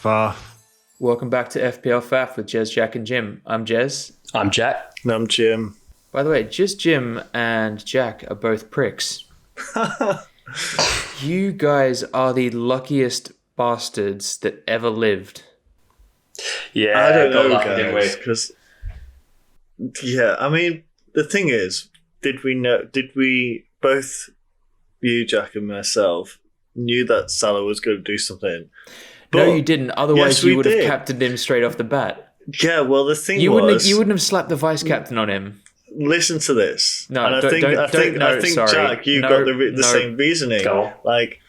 Faff. Welcome back to FPL Faff with Jez, Jack, and Jim. I'm Jez. I'm Jack. And I'm Jim. By the way, just Jim and Jack are both pricks. You guys are the luckiest bastards that ever lived. Yeah, I don't know, lucky, guys, because I mean, the thing is, did we both, you, Jack, and myself, knew that Salah was going to do something? But no, you didn't. Otherwise, yes, you would have did. captained him straight off the bat. Yeah, well, the thing You was, wouldn't have slapped the vice captain on him. listen to this. No, and I think Jack, you got the same reasoning. Go. Like,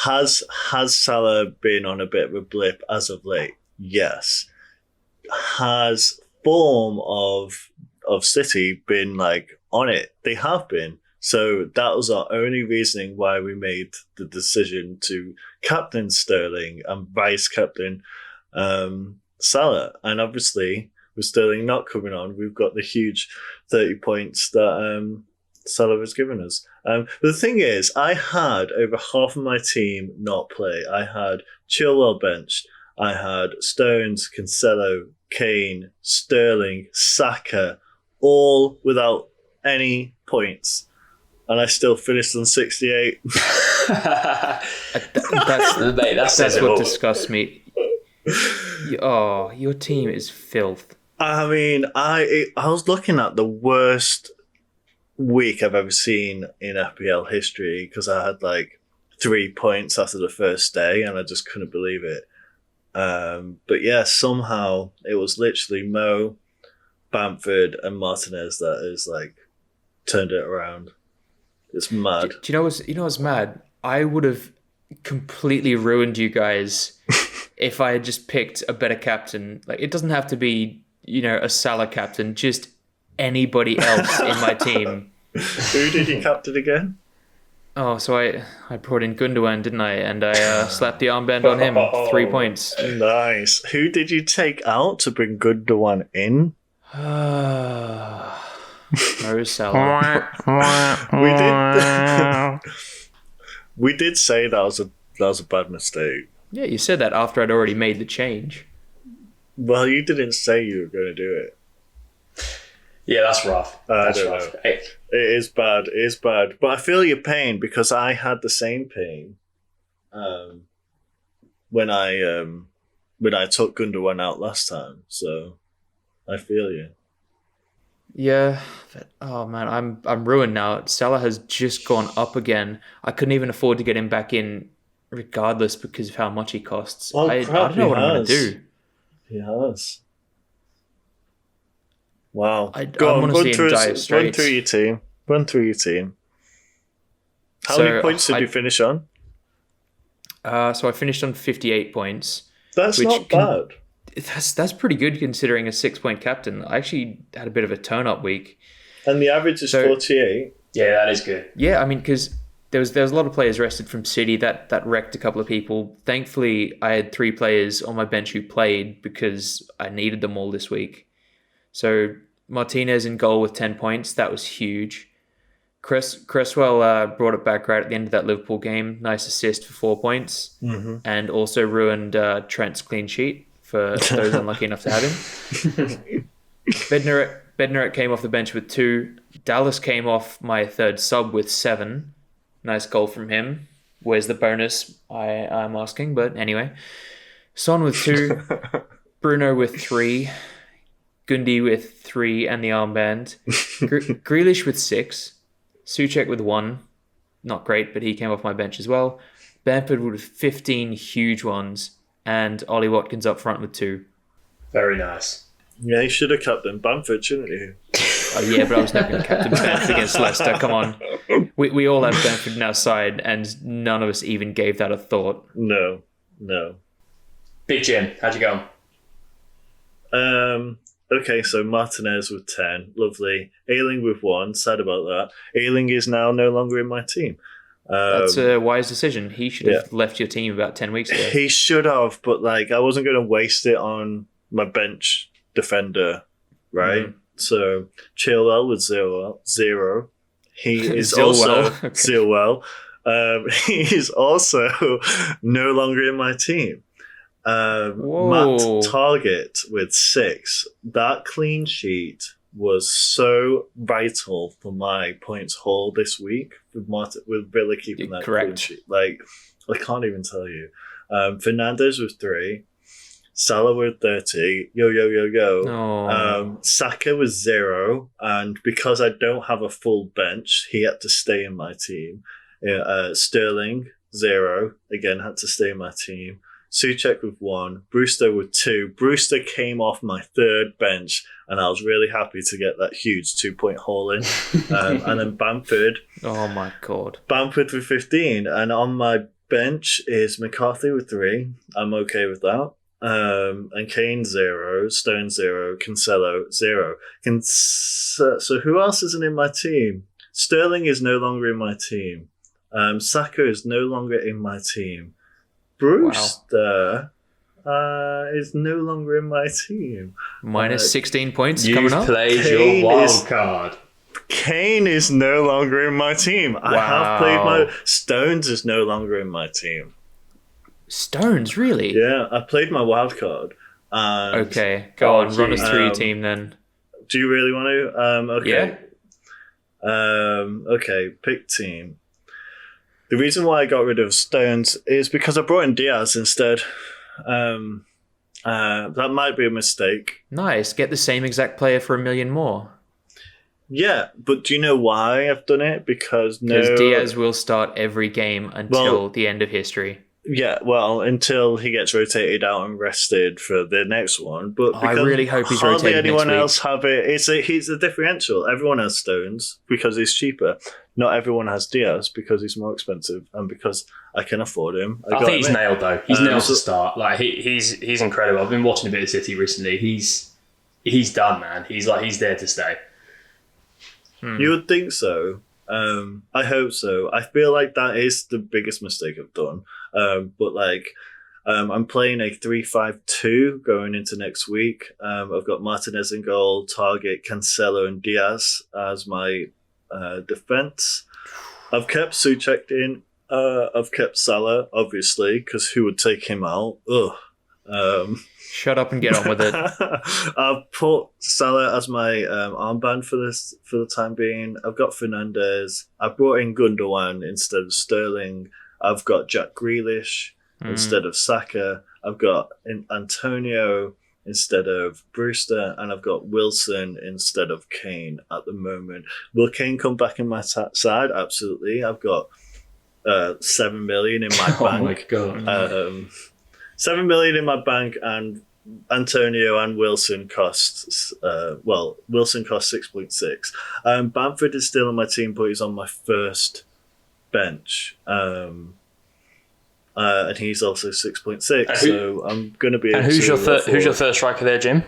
has Salah been on a bit of a blip as of late? Yes. Has form of City been like on it? They have been. So that was our only reasoning why we made the decision to captain Sterling and vice captain Salah. And obviously, with Sterling not coming on, we've got the huge 30 points that Salah has given us. But the thing is, I had over half of my team not play. I had Chilwell benched. I had Stones, Cancelo, Kane, Sterling, Saka, all without any points. And I still finished on 68. That's what disgusts me. Oh, your team is filth. I mean, I was looking at the worst week I've ever seen in FPL history because I had like 3 points after the first day and I just couldn't believe it. But yeah, somehow it was literally Mo, Bamford, and Martinez that has like turned it around. It's mad. Do you know what's mad? I would have completely ruined you guys if I had just picked a better captain. Like, it doesn't have to be, a Salah captain, just anybody else in my team. Who did you captain again? Oh, so I brought in Gundogan, didn't I? And I slapped the armband on him. 3 points. Nice. Who did you take out to bring Gundogan in? Mo Salah. We did say that was a bad mistake. Yeah, you said that after I'd already made the change. Well, you didn't say you were going to do it. Yeah, that's rough. I don't know. Hey. It is bad. It is bad. But I feel your pain because I had the same pain when I took Gundogan out last time. So I feel you. Yeah, but, oh man, I'm ruined now. Salah has just gone up again. I couldn't even afford to get him back in, regardless, because of how much he costs. Oh, I don't know what I'm going to do. He has. Wow. I want to see him die straight. Run through your team. How many points did you finish on? So I finished on 58 points. That's not bad. That's pretty good considering a 6-point captain. I actually had a bit of a turn-up week. And the average is 48. Yeah, that is good. Yeah, I mean, because there was a lot of players rested from City. That wrecked a couple of people. Thankfully, I had 3 players on my bench who played because I needed them all this week. So Martinez in goal with 10 points. That was huge. Cresswell brought it back right at the end of that Liverpool game. Nice assist for 4 points. Mm-hmm. And also ruined Trent's clean sheet for those unlucky enough to have him. Bednarek came off the bench with 2. Dallas came off my third sub with 7. Nice goal from him. Where's the bonus? I'm asking, but anyway. Son with 2. Bruno with 3. Gundy with 3 and the armband. Grealish with 6. Souček with 1. Not great, but he came off my bench as well. Bamford with 15 huge ones. And Ollie Watkins up front with 2. Very nice. Yeah, you should have captained Bamford, shouldn't you? Oh yeah, but I was not going to captain Bamford against Leicester. Come on. We all have Bamford in our side, and none of us even gave that a thought. No. Big Jim, how'd you go? Okay, so Martinez with 10. Lovely. Ayling with 1. Sad about that. Ayling is now no longer in my team. That's a wise decision. He should have left your team about 10 weeks ago. He should have, but I wasn't going to waste it on my bench defender, right? So Chilwell with 0. He is also Zilwell. He is also no longer in my team. Whoa. Matt Target with 6. That clean sheet was so vital for my points haul this week with Villa keeping that Correct. clean sheet. Like, I can't even tell you. Fernandez with 3. Salah with 30. Yo. Oh. Saka was 0. And because I don't have a full bench, he had to stay in my team. Sterling, 0. Again, had to stay in my team. Souček with 1. Brewster with 2. Brewster came off my 3rd bench, and I was really happy to get that huge 2-point haul in. And then Bamford. Oh my God. Bamford with 15. And on my bench is McCarthy with 3. I'm okay with that. And Kane 0, Stone 0, Cancelo 0. So who else isn't in my team? Sterling is no longer in my team. Saka is no longer in my team. Brewster is no longer in my team. Minus 16 points You've coming up. played Kane your wild is- card. Kane is no longer in my team. I have played my... Stones is no longer in my team. Stones, really? Yeah, I played my wild card. And Okay, go on. Run us geez. through your team then. Do you really want to? Okay. Yeah. Okay, pick team. The reason why I got rid of Stones is because I brought in Diaz instead. That might be a mistake. Nice. Get the same exact player for $1 million more. Yeah, but do you know why I've done it? Because Diaz will start every game until the end of history. Yeah, well, until he gets rotated out and rested for the next one. But I really hope he's hardly rotated anyone next week. else have it. He's a differential. Everyone has Stones because he's cheaper. Not everyone has Diaz because he's more expensive and because I can afford him. I think he's nailed though. He's nailed so- to start. Like he's incredible. I've been watching a bit of City recently. He's done, man. He's there to stay. You would think so. I hope so. I feel like that is the biggest mistake I've done. But I'm playing a 3-5-2 going into next week. I've got Martinez in goal, Target, Cancelo, and Diaz as my defense. I've kept Souček in. I've kept Salah, obviously, because who would take him out? Ugh. Shut up and get on with it. I've put Salah as my armband for the time being. I've got Fernandez. I've brought in Gundogan instead of Sterling. I've got Jack Grealish instead of Saka. I've got Antonio instead of Brewster, and I've got Wilson instead of Kane at the moment. Will Kane come back in my side? Absolutely. I've got 7 million in my bank. Oh my god. 7 million in my bank, and Antonio and Wilson costs Wilson costs 6.6. Bamford is still on my team, but he's on my first bench. And he's also 6.6. So I'm going to be able And who's to your third striker there, Jim?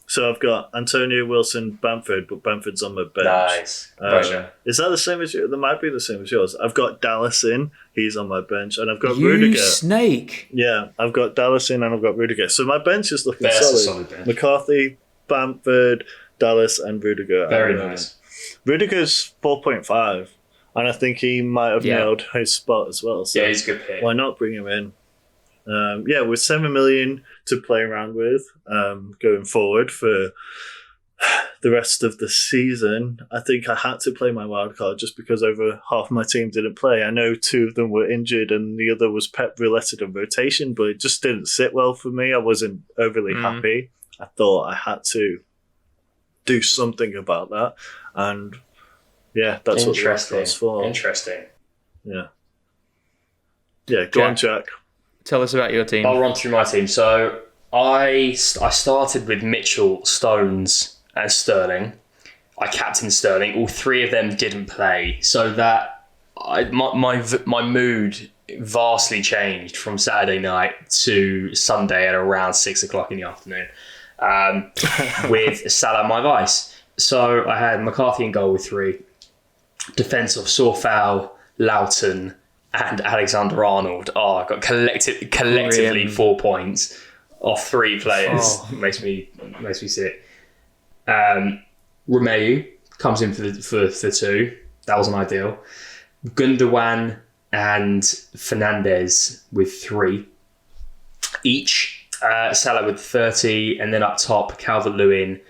So I've got Antonio, Wilson, Bamford, but Bamford's on my bench. Nice. Gotcha. Is that the same as yours? That might be the same as yours. I've got Dallas in. He's on my bench. And I've got You Rudiger. snake. Yeah, I've got Dallas in and I've got Rudiger. So my bench is looking That's a solid. solid bench. McCarthy, Bamford, Dallas, and Rudiger. Very nice. Rudiger's 4.5. And I think he might have nailed his spot as well. So Yeah, he's a good pick. why not bring him in? With 7 million to play around with going forward for the rest of the season, I think I had to play my wild card just because over half my team didn't play. I know 2 of them were injured and the other was Pep rouletted and rotation, but it just didn't sit well for me. I wasn't overly happy. I thought I had to do something about that, and that's what the wild card's for. Interesting. Yeah, go on, Jack. Tell us about your team. I'll run through my team. So I started with Mitchell, Stones, and Sterling. I captained Sterling. All 3 of them didn't play, so that my mood vastly changed from Saturday night to Sunday at around 6 o'clock in the afternoon. With Salah my vice. So I had McCarthy in goal with 3. Defence of Sorfal, Loughton, and Alexander-Arnold. I got collectively Brilliant. 4 points off 3 players. Makes me sick. Romeu comes in for the 2. That wasn't ideal. Gundogan and Fernandez with 3. each. Salah with 30, and then up top, Calvert-Lewin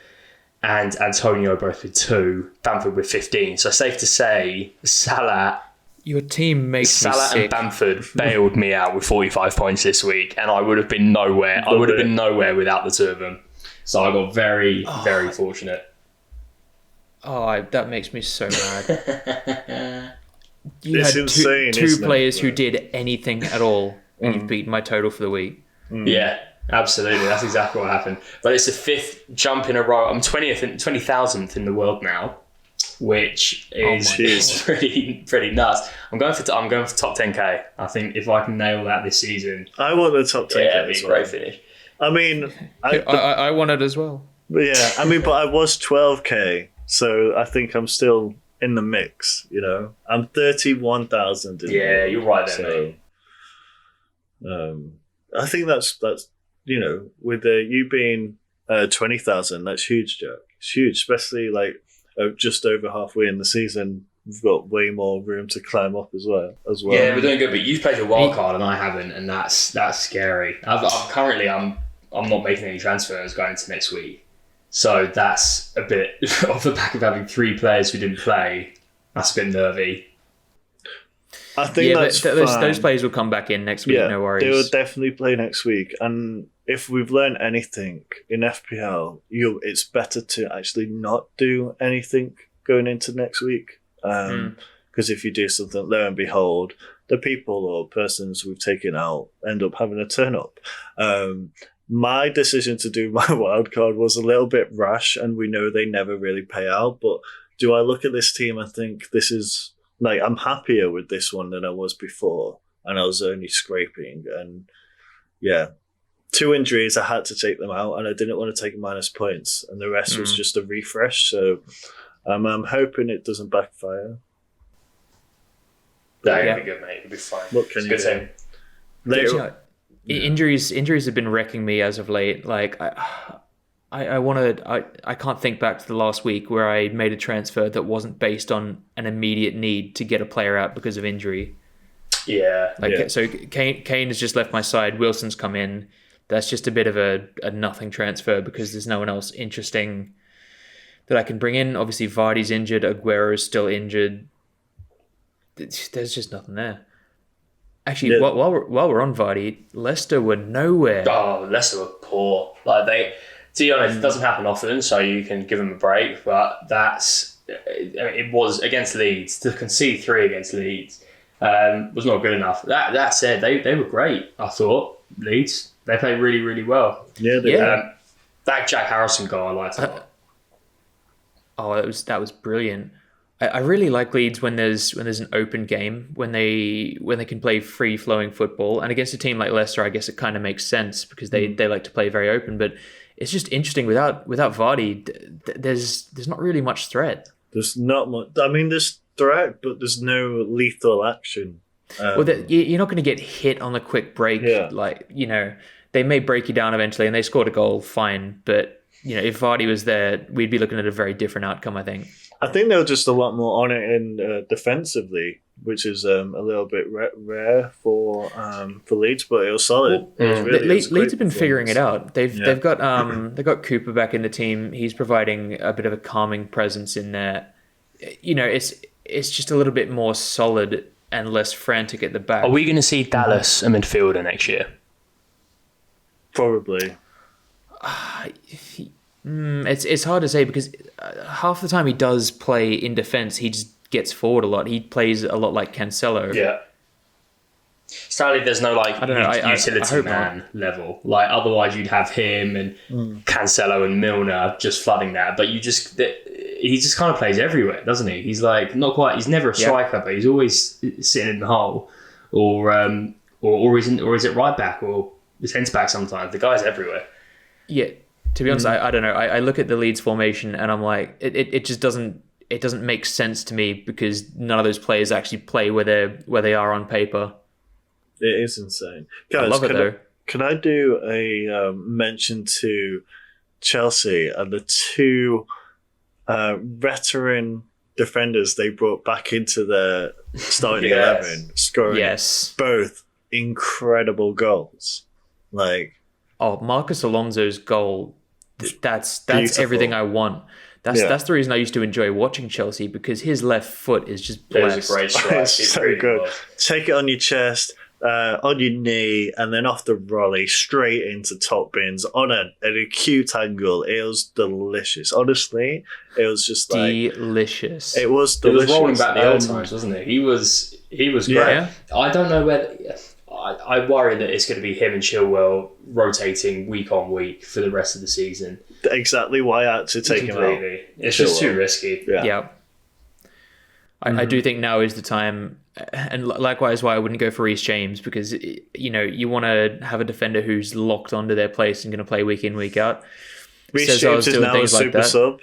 and Antonio both with 2, Bamford with 15. So safe to say, Salah Your team makes me Salah sick. and Bamford bailed me out with 45 points this week, and I would have been nowhere. I would have been nowhere without the two of them. So I got very, very fortunate. That makes me so mad. You It's had insane, two isn't it? players who did anything at all, and you've beaten my total for the week. Yeah, absolutely. That's exactly what happened. But it's the 5th jump in a row. I'm 20,000th in the world now, which is pretty nuts. I'm going for top 10k. I think if I can nail that this season, I want the top 10k. it'd be a great finish. I mean, I want it as well. yeah, I mean, but I was 12k, so I think I'm still in the mix. You know, I'm 31,000. Yeah, you're right there, mate. I think that's you know, with you being 20,000, that's huge, Jack. It's huge, especially like just over halfway in the season. We've got way more room to climb up as well. Yeah, we're doing good, but you've played your wild card and I haven't, and that's scary. Currently, I'm not making any transfers going into next week, so that's a bit off the back of having 3 players who didn't play. That's a bit nervy. I think that's those players will come back in next week. Yeah, No worries. they will definitely play next week. And if we've learned anything in FPL, it's better to actually not do anything going into next week. Because if you do something, lo and behold, the people or persons we've taken out end up having a turn up. My decision to do my wildcard was a little bit rash, and we know they never really pay out. But do I look at this team and think this is... Like, I'm happier with this one than I was before, and I was only scraping. And yeah, 2 injuries, I had to take them out, and I didn't want to take minus points, and the rest was just a refresh. So I'm hoping it doesn't backfire. That'll be good, mate. It'll be fine. What can you do? Later, Injuries have been wrecking me as of late. Like I can't think back to the last week where I made a transfer that wasn't based on an immediate need to get a player out because of injury. Yeah. So Kane has just left my side. Wilson's come in. That's just a bit of a nothing transfer because there's no one else interesting that I can bring in. Obviously, Vardy's injured. Aguero's still injured. There's just nothing there. Actually, while we're on Vardy, Leicester were nowhere. Oh, Leicester were poor. Like to be honest, it doesn't happen often, so you can give them a break. But it was against Leeds. To concede 3 against Leeds was not good enough. That said, they were great. I thought Leeds, they played really, really well. Yeah, they did. That Jack Harrison goal, I liked a lot. That was brilliant. I really like Leeds when there's an open game, when they can play free flowing football. And against a team like Leicester, I guess it kind of makes sense because they like to play very open. But it's just interesting without Vardy, there's not really much threat. There's not much. I mean, there's threat, but there's no lethal action. You're not going to get hit on the quick break. Yeah. Like, you know, they may break you down eventually, and they scored a goal, fine. But you know, if Vardy was there, we'd be looking at a very different outcome, I think. I think they were just a lot more on it in defensively, which is a little bit rare for Leeds, but it was solid. Leeds have been figuring it out. They've got Cooper back in the team. He's providing a bit of a calming presence in there. You know, it's just a little bit more solid and less frantic at the back. Are we going to see Dallas a midfielder next year? Probably. It's hard to say because half the time he does play in defence, he just gets forward a lot. He plays a lot like Cancelo. Yeah. Sadly, there's no utility man level. Like otherwise, you'd have him and Cancelo and Milner just flooding that. But he just kind of plays everywhere, doesn't he? He's like not quite. He's never a striker, but he's always sitting in the hole, or is it right back or the centre back sometimes. The guy's everywhere. Yeah. To be honest, I don't know. I look at the Leeds formation and I'm like, it just doesn't make sense to me because none of those players actually play where they are on paper. It is insane. Guys, I love it though. Can I do a mention to Chelsea and the 2 veteran defenders they brought back into their starting 11, scoring both incredible goals? Like, Oh, Marcus Alonso's goal, that's beautiful. everything I want. That's the reason I used to enjoy watching Chelsea, because his left foot is just It was blessed. a great strike. it's It so really good. was. Take it on your chest, on your knee, and then off the volley straight into top bins on an acute angle. It was delicious. Honestly, it was just like Delicious. it was It delicious. was rolling back the old times, wasn't it? He was great. Yeah. I don't know whether. I worry that it's going to be him and Chilwell rotating week on week for the rest of the season. Exactly why I had to take him out. Completely. It's just too risky. Yeah. I do think now is the time, and likewise why I wouldn't go for Reece James, because you want to have a defender who's locked onto their place and going to play week in, week out. Reece James is now a super sub.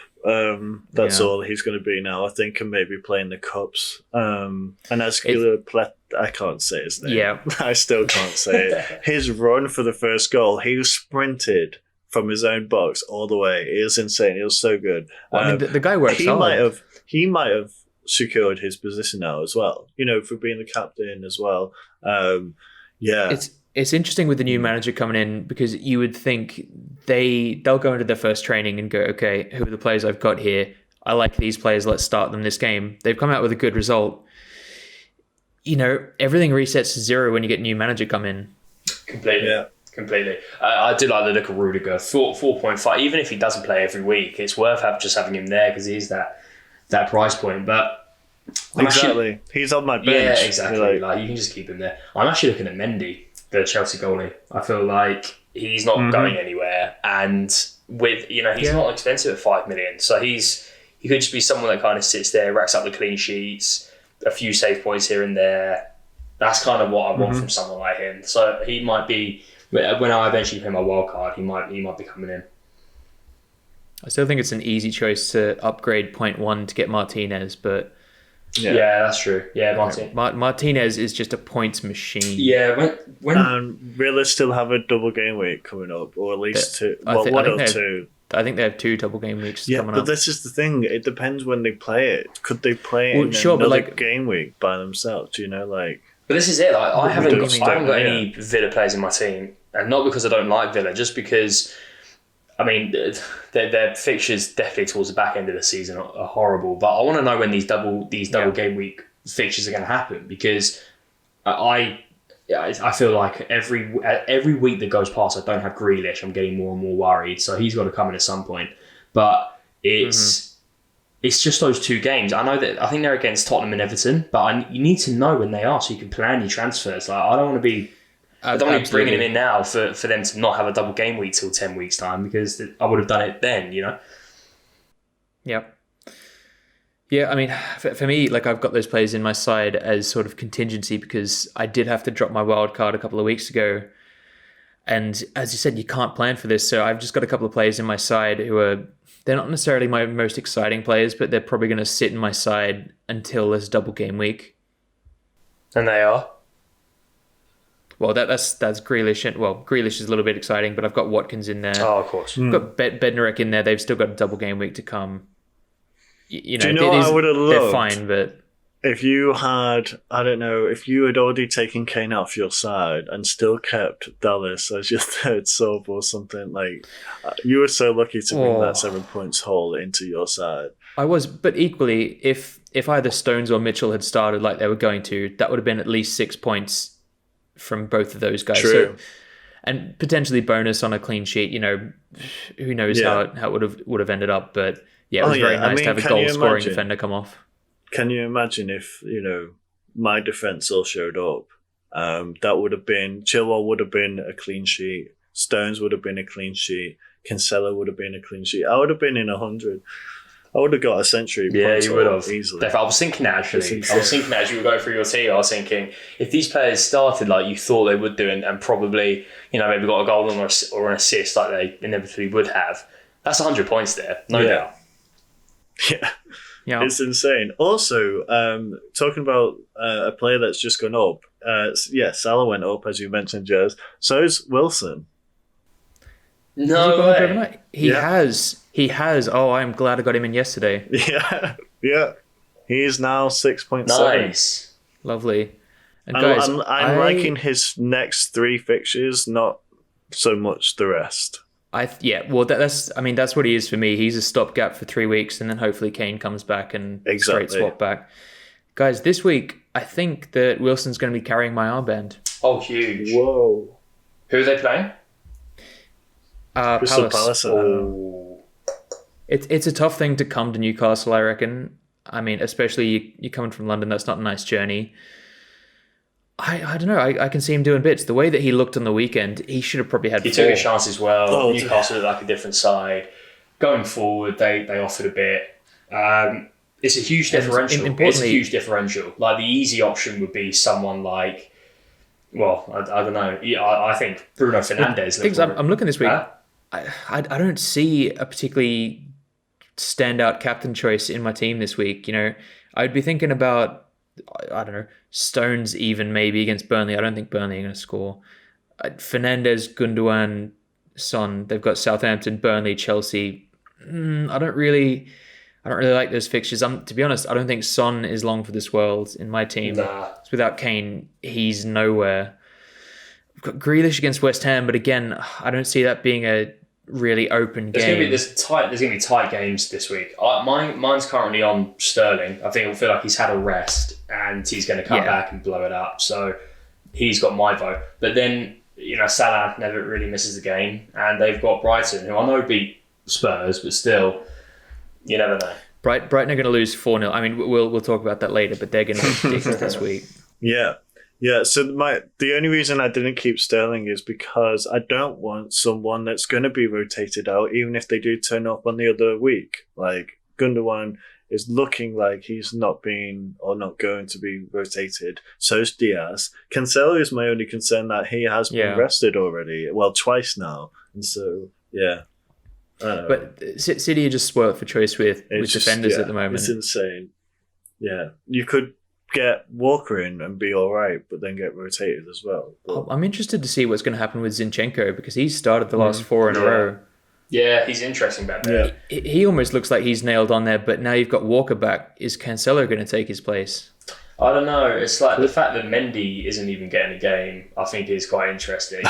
That's Yeah. all he's going to be now, I think, and maybe playing the cups. And I can't say his name. Yeah. I still can't say it. His run for the first goal, he was sprinted from his own box all the way. It was insane. It was so good. Well, I mean, the guy works hard. He might have secured his position now as well. For being the captain as well. Yeah. It's interesting with the new manager coming in, because you would think they'll go into their first training and go, okay, who are the players I've got here? I like these players. Let's start them this game. They've come out with a good result. Everything resets to zero when you get a new manager come in. Completely. Yeah. Completely. I do like the look of Rudiger. 4.5. Even if he doesn't play every week, it's worth just having him there because he's that price point. But exactly, he's on my bench. Yeah, exactly. Like you can just keep him there. I'm actually looking at Mendy, the Chelsea goalie. I feel like he's not going anywhere, and with he's not expensive at 5 million. So he could just be someone that kind of sits there, racks up the clean sheets, a few save points here and there. That's kind of what I want from someone like him. So he might be, when I eventually play my wild card, he might be coming in. I still think it's an easy choice to upgrade 0.1 to get Martinez, but yeah, that's true. Yeah, Martinez is just a points machine. Yeah, when and Villa still have a double game week coming up, or at least two. One or two. I think they have 2 double game weeks coming up. But this is the thing. It depends when they play it. Could they play in but another game week by themselves? But this is it. Like, I haven't got any Villa players in my team, and not because I don't like Villa, just because. I mean, their fixtures definitely towards the back end of the season are horrible. But I want to know when these double game week fixtures are going to happen, because I feel like every week that goes past, I don't have Grealish. I'm getting more and more worried. So he's got to come in at some point. But it's just those 2 games. I think they're against Tottenham and Everton, but you need to know when they are so you can plan your transfers. Like, I don't want to be bringing him in now for them to not have a double game week till 10 weeks time, because I would have done it then. Yep. Yeah, I mean, for me, like, I've got those players in my side as sort of contingency, because I did have to drop my wild card a couple of weeks ago. And as you said, you can't plan for this. So I've just got a couple of players in my side they're not necessarily my most exciting players, but they're probably going to sit in my side until this double game week. And they are? Well, that's Grealish. Grealish is a little bit exciting, but I've got Watkins in there. Oh, of course. I've got Bednarek in there. They've still got a double game week to come. Do you know what I would have loved? They're fine, but if you had, if you had already taken Kane off your side and still kept Dallas as your third sub or something, like, you were so lucky to bring that 7 points hole into your side. I was, but equally, if either Stones or Mitchell had started like they were going to, that would have been at least 6 points from both of those guys. True. So, and potentially bonus on a clean sheet. Who knows how it would have ended up, but. Yeah, it was very nice to have a goal-scoring defender come off. Can you imagine if, my defence all showed up? That would have been... Chilwell would have been a clean sheet. Stones would have been a clean sheet. Cancelo would have been a clean sheet. I would have been in 100. I would have got a century. Yeah, you would have. Easily. I was thinking that, actually. I was thinking that as you were going through your team, I was thinking, if these players started like you thought they would do and probably, maybe got a goal or an assist like they inevitably would have, that's 100 points there. No doubt. Yeah, it's insane. Also, talking about a player that's just gone up. Salah went up, as you mentioned, Jez. So is Wilson. No way. He has. Oh, I'm glad I got him in yesterday. Yeah. He is now 6.7. Nice. Lovely. And guys, I'm liking his next 3 fixtures. Not so much the rest. That's what he is for me. He's a stopgap for 3 weeks, and then hopefully Kane comes back and straight swap back. Guys, this week I think that Wilson's going to be carrying my armband. Oh, huge! Whoa! Who are they playing? Palace. It's a tough thing to come to Newcastle, I reckon. I mean, especially you're coming from London. That's not a nice journey. I don't know. I can see him doing bits. The way that he looked on the weekend, he should have probably had. He took a chance as well. Newcastle looked like a different side. Going forward, they offered a bit. It's a huge differential. It's a huge differential. Like the easy option would be someone like, well, I don't know. I think Bruno Fernandes. I'm looking this week. I don't see a particularly standout captain choice in my team this week. You know, I'd be thinking about, I don't know, Stones even maybe against Burnley. I don't think Burnley are going to score. Fernandes, Gundogan, Son. They've got Southampton, Burnley, Chelsea. I don't really like those fixtures. To be honest, I don't think Son is long for this world in my team. Without Kane, he's nowhere. We've got Grealish against West Ham, but again, I don't see that being a really open game. There's going to be tight games this week. Mine's currently on Sterling. I think he'll feel like he's had a rest and he's going to come back and blow it up. So he's got my vote. But then, you know, Salah never really misses a game, and they've got Brighton, who I know beat Spurs, but still, you never know. Brighton are going to lose 4-0. I mean, we'll talk about that later, but they're going to be ridiculous this week. Yeah, so the only reason I didn't keep Sterling is because I don't want someone that's going to be rotated out, even if they do turn up on the other week. Like, Gundogan is looking like he's not being or not going to be rotated. So is Diaz. Cancelo is my only concern that he has been rested already. Well, twice now. And so, yeah. But City are just spoiled for choice with defenders at the moment. It's insane. Yeah, you could get Walker in and be all right, but then get rotated as well. But I'm interested to see what's going to happen with Zinchenko because he's started the last 4 in a row. Yeah, he's interesting back there. Yeah. He almost looks like he's nailed on there, but now you've got Walker back. Is Cancelo going to take his place? I don't know. It's like the fact that Mendy isn't even getting a game, I think is quite interesting.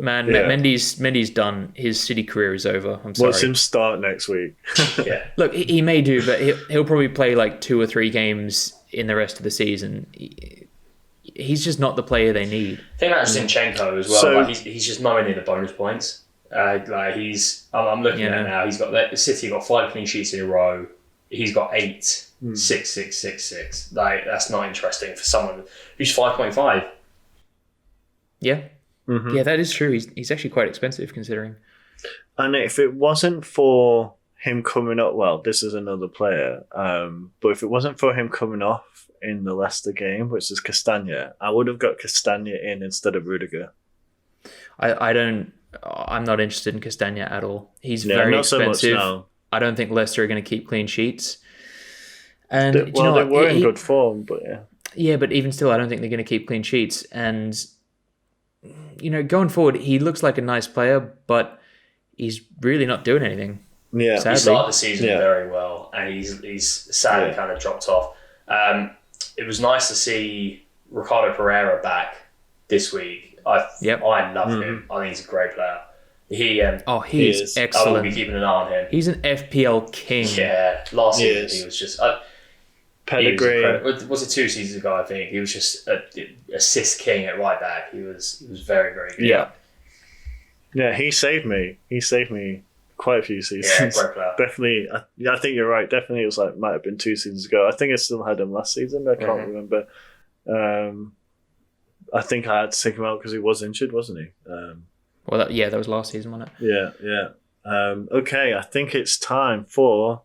Mendy's done. His City career is over. I'm sorry. Watch him start next week. Yeah. Look, he may do, but he'll probably play like 2 or 3 games in the rest of the season. He's just not the player they need. I think that's Zinchenko as well. So, he's just nowhere near the bonus points. I'm looking at it now. He's got City got 5 clean sheets in a row. He's got 8, 6, 6, 6, 6. Like, that's not interesting for someone who's 5.5. Yeah. Mm-hmm. Yeah, that is true. He's actually quite expensive considering. And if it wasn't for him coming up, well, this is another player, but if it wasn't for him coming off in the Leicester game, which is Castagna, I would have got Castagna in instead of Rudiger. I'm not interested in Castagna at all. He's very expensive. So much, I don't think Leicester are going to keep clean sheets. And they were in good form, but yeah. Yeah, but even still, I don't think they're going to keep clean sheets. And you know, going forward, he looks like a nice player, but he's really not doing anything. Yeah, sadly. He started the season very well, and he's sadly kind of dropped off. It was nice to see Ricardo Pereira back this week. I love him. I think he's a great player. He's excellent. I will be keeping an eye on him. He's an FPL king. Yeah, last season he was just pedigree. Was it 2 seasons ago? I think he was just a assist king at right back. He was very, very good. Yeah. He saved me. Quite a few seasons. Yeah, great player. Definitely. I think you're right. Definitely, it was might have been 2 seasons ago. I think I still had him last season. I can't remember. I think I had to take him out because he was injured, wasn't he? That was last season, wasn't it? Yeah. Okay, I think it's time for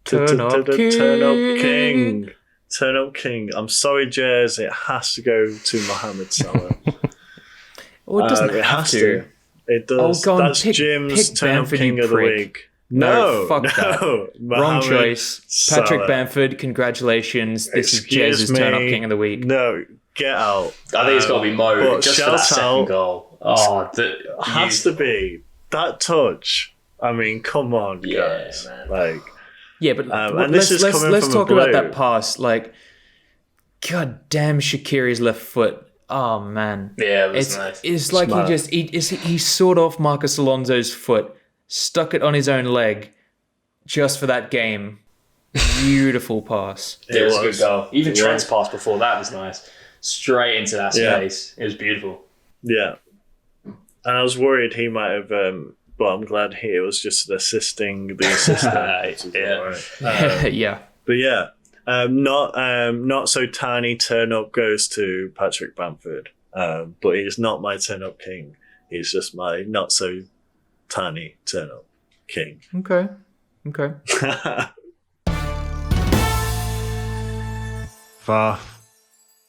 Turn Up King. Turn Up King. I'm sorry, Jez. It has to go to Mohamed Salah. Well, it doesn't have to. It does. Oh, That's Jim's Turn Up King of the week. No, fuck that. Wrong choice. Salah. Patrick Bamford, congratulations. This is Jez's Turn Up King of the week. No, get out. I think it's got to be Mo just for that second goal. Has to be. That touch. I mean, come on, guys. Man. But let's talk about that pass. God damn Shaqiri's left foot. Oh man, Yeah, it was nice. It's like Smart. he sawed off Marcus Alonso's foot, stuck it on his own leg, just for that game. Beautiful pass. It was a was. good goal. Even It Trent's was. pass before that was nice. Straight into that space. It was beautiful. Yeah. And I was worried he might have, but I'm glad he was just assisting the assistant. which is Yeah. all right. Yeah. But yeah, not so tiny turn up goes to Patrick Bamford. But he's not my turn up king. He's just my not so tiny turn up king. Okay. Faff.